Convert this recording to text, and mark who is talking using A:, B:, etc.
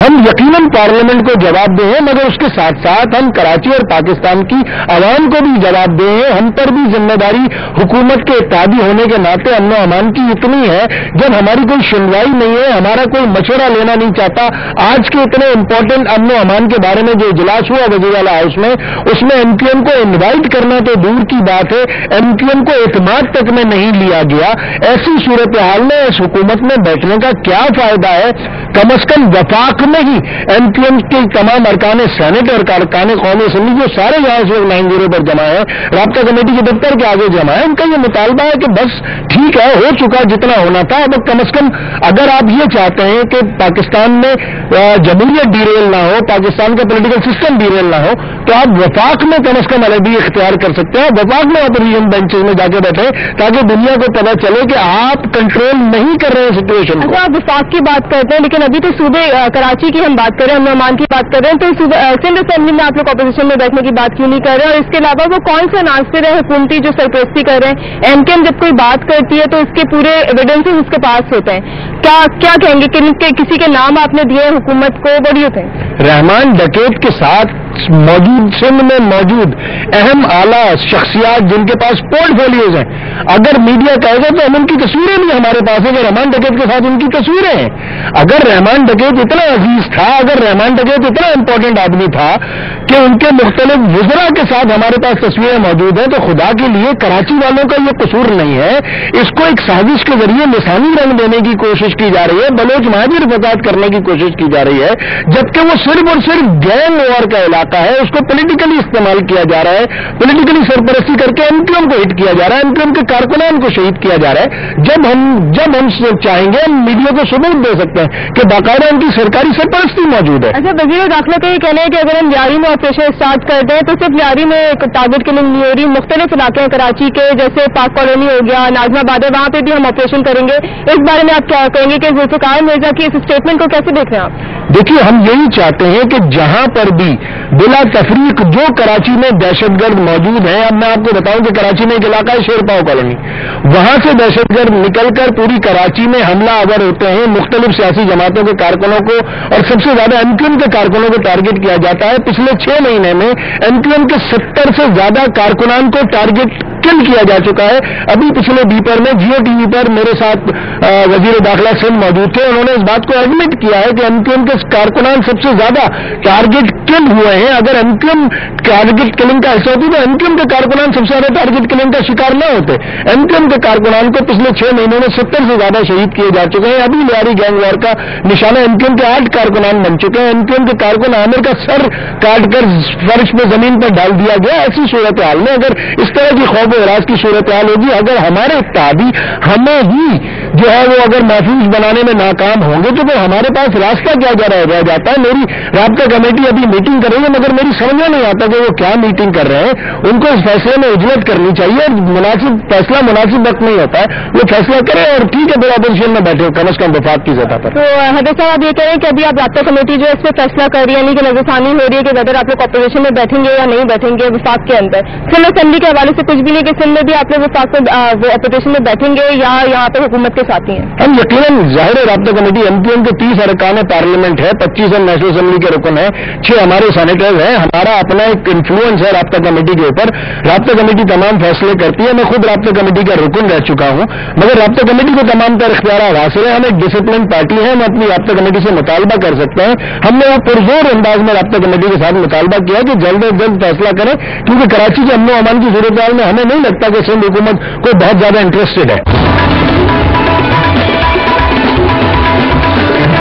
A: हम यकीनन पार्लियामेंट को जवाब दे हैं, मगर उसके साथ साथ हम कराची और पाकिस्तान की आवाम को भी जवाब दे हैं। हम पर भी जिम्मेदारी हुकूमत के इत्तेहादी होने के नाते अमन व अमान की इतनी है, जब हमारी कोई सुनवाई नहीं है, हमारा कोई मशवरा लेना नहीं चाहता। आज के इतने इंपॉर्टेंट अमन व अमान के बारे में जो इजलास हुआ वज़ीर-ए-आला हाउस में, उसमें एमक्यूएम को इनवाइट करना तो दूर की बात है, एमक्यूएम को एतमाद तक में नहीं लिया गया। ऐसी सूरत हाल में इस हुकूमत में बैठने का क्या फायदा है? कम अज कम वफाक में ही एमक्यूएम के तमाम अरकान सेनेट और अरकान कौमी असम्बली जो सारे यहाँ इस वक्त 9-0 पर जमा है, राब्ता कमेटी के दफ्तर के आगे जमा है, उनका ये मुतालबा है कि बस ठीक है, हो चुका जितना होना था। अब कम अज कम अगर आप ये चाहते हैं कि पाकिस्तान में जमहूरियत डीरेल ना हो, पाकिस्तान का पॉलिटिकल सिस्टम डीरेल ना हो, तो आप वफाक में कम अज कम अलहदी इख्तियार कर सकते हैं। वफाक में अपोजिशन बेंचेस में जाके बैठे ताकि दुनिया को पता चले कि आप कंट्रोल नहीं कर रहे हैं सिचुएशन को।
B: अच्छा, आप वफाक की बात करते हैं, लेकिन अभी तो सूबे कराची की हम बात कर रहे हैं, अमन की बात कर रहे हैं, तो सिंध असेंबली में आप लोग अपोजिशन में बैठने की बात क्यों नहीं कर रहे? और इसके अलावा वो कौन सा नासिर है हुकूमती जो सरपरस्ती कर रहे हैं? एमकेएम जब कोई बात करती है तो इसके पूरे एविडेंसेस उसके पास होते हैं। क्या कहेंगे कि किसी के नाम आपने दिए हुकूमत को? बड़ी होते हैं
A: रहमान डकैत के साथ मौजूद सिंध में मौजूद अहम आला शख्सियात जिनके पास पोर्टफोलियोज हैं, अगर मीडिया कहेगा तो हम उनकी तस्वीरें भी हमारे पास है कि रहमान डकैत के साथ उनकी तस्वीरें हैं। अगर रहमान डकैत इतना अजीज था, अगर रहमान डकैत इतना इंपॉर्टेंट आदमी था कि उनके मुख्तलिफ वुज़रा के साथ हमारे पास तस्वीरें मौजूद हैं, तो खुदा के लिए कराची वालों का ये कसूर नहीं है। इसको एक साजिश के जरिए निशानी रंग देने की कोशिश की जा रही है, बलोच महाजिर फसाद करने की कोशिश की जा रही है, जबकि वो सिर्फ और सिर्फ गैंग वॉर का इलाका है, उसको पॉलिटिकली इस्तेमाल किया जा रहा है, पॉलिटिकली सरपरस्ती करके एमक्यूएम को हिट किया जा रहा है, एमक्यूएम के कारकुनान को शहीद किया जा रहा है। जब हम चाहेंगे हम मीडिया को सबूत दे सकते हैं कि बाकायदा उनकी सरकारी सरपरस्ती मौजूद है।
B: अच्छा, वज़ीर दाखिला का ये कहना है कि अगर हम यारी में ऑपरेशन स्टार्ट कर दें तो सिर्फ यारी में टारगेट किलिंग नहीं हो रही, मुख्तलिफ इलाके हैं कराची के, जैसे पाक कॉलोनी हो गया, नाजमाबाद है, वहां पे भी हम ऑपरेशन करेंगे। इस बारे में आप क्या कहेंगे कि जुल्फ़िकार मिर्जा की इस स्टेटमेंट को कैसे देख रहे हैं आप?
A: देखिए, हम यही चाहते हैं कि जहां पर भी बिला तफरीक जो कराची में दहशतगर्द मौजूद हैं, अब मैं आपको बताऊं कि कराची में एक इलाका है शेरपाव कॉलोनी, वहां से दहशतगर्द निकलकर पूरी कराची में हमला आवर होते हैं, मुख्तलिफ सियासी जमातों के कारकुनों को और सबसे ज्यादा एमक्यूएम के कारकुनों को टारगेट किया जाता है। पिछले 6 महीने में एमक्यूएम के 70 से ज्यादा कारकुनान को टारगेट किल किया जा चुका है। अभी पिछले बीपर में जियो टीवी पर मेरे साथ वजीर दाखिला सिंध मौजूद थे, उन्होंने इस बात को एडमिट किया है कि एमक्यूएम के कारकुनान सबसे ज्यादा टारगेट किल हुए हैं। अगर एमक्यूएम टारगेट किलिंग का हिस्सा होती तो एमक्यूएम के कारकुनान सबसे ज्यादा टारगेट किलिंग का शिकार न होते। एमक्यूएम के कारकुनान को पिछले 6 महीनों में 70 से ज्यादा शहीद किए जा चुके हैं। अभी लियारी गैंग वॉर का निशाना एमक्यूएम के 8 कारकुनान बन चुके हैं। एमक्यूएम के कारकुन आमिर का सर काटकर फर्श में जमीन पर डाल दिया गया। ऐसी सूरत हाल में अगर इस तरह की खौफ व इराज की सूरत हाल होगी, अगर हमारे इत्तेहादी हमें ही जो है वो अगर महफूज बनाने में नाकाम होंगे तो हमारे पास रास्ता क्या रह जाता है। मेरी राब्ता कमेटी अभी मीटिंग कर रही है, मगर मेरी समझ में नहीं आता कि वो क्या मीटिंग कर रहे हैं। उनको इस फैसले में उजलत करनी चाहिए। मुनासिब फैसला मुनासिब वक्त नहीं होता है, वो फैसला करें और ठीक है, बिला अपोजिशन में बैठे हो कम से कम वफाक की सतह पर।
B: तो हैदर साहब, आप ये कह रहे हैं कि अभी आप राब्ता कमेटी जो है इस पर फैसला कर रही है, यानी कि नजरसानी हो रही है कि अगर आप लोग अपोजिशन में बैठेंगे या नहीं बैठेंगे वफाक के अंदर। सिंध असेंबली के हवाले से कुछ भी नहीं कि सिंध में भी आप लोग वफाक में वो अपोजिशन में बैठेंगे या यहाँ पर हुकूमत के साथ ही हैं?
A: हम यकीनन जाहिर है राब्ता कमेटी एमक्यूएम के 30 अरकान पार्लियामेंट है, 25 हम नेशनल असेंबली के रुकन है, 6 हमारे सेनेटर्स हैं। हमारा अपना एक इन्फ्लुएंस है राब्ता कमेटी के ऊपर। राब्ता कमेटी तमाम फैसले करती है। मैं खुद राब्ता कमेटी का रुकन रह चुका हूं, मगर राब्ता कमेटी को तमाम तर इख्तियार हासिल है। हम एक डिसिप्लिन पार्टी है, हम अपनी राब्ता कमेटी से मुतालबा कर सकते हैं। हमने वो पुरजोर अंदाज में राब्ता कमेटी के साथ मुतालबा किया कि जल्द अज जल्द फैसला करें, क्योंकि कराची के अमन व अमान की सूरत हाल में हमें नहीं लगता कि सिंध हुकूमत को बहुत ज्यादा इंटरेस्टेड है।